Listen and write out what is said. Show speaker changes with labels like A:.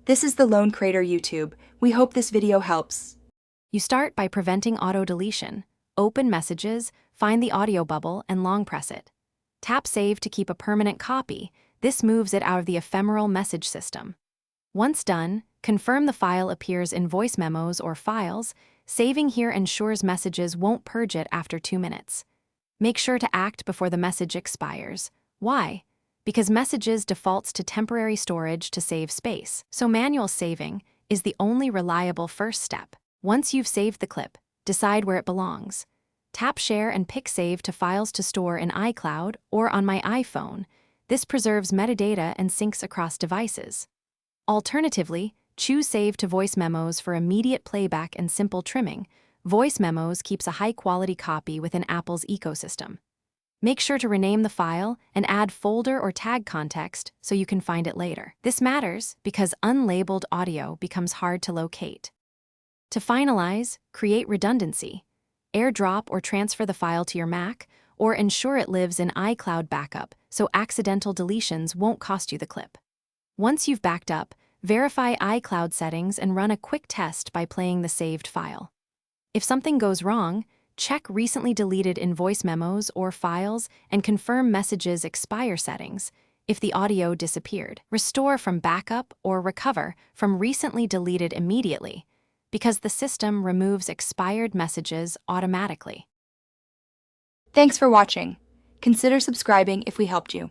A: This is the Lone Crater YouTube. We hope this video helps.
B: You start by preventing auto-deletion. Open Messages, find the audio bubble, and long press it. Tap Save to keep a permanent copy. This moves it out of the ephemeral message system. Once done, confirm the file appears in voice memos or files. Saving here ensures messages won't purge it after 2 minutes. Make sure to act before the message expires. Why? Because Messages defaults to temporary storage to save space, so manual saving is the only reliable first step. Once you've saved the clip, decide where it belongs. Tap Share and pick Save to files to store in iCloud or on my iPhone. This preserves metadata and syncs across devices. Alternatively, choose Save to Voice Memos for immediate playback and simple trimming. Voice Memos keeps a high-quality copy within Apple's ecosystem. Make sure to rename the file and add folder or tag context so you can find it later. This matters because unlabeled audio becomes hard to locate. To finalize, create redundancy. AirDrop or transfer the file to your Mac, or ensure it lives in iCloud backup so accidental deletions won't cost you the clip. Once you've backed up, verify iCloud settings and run a quick test by playing the saved file. If something goes wrong, check recently deleted in voice memos or files and confirm Messages expire settings if the audio disappeared. Restore from backup or recover from recently deleted immediately, because the system removes expired messages automatically.
A: Thanks for watching. Consider subscribing if we helped you.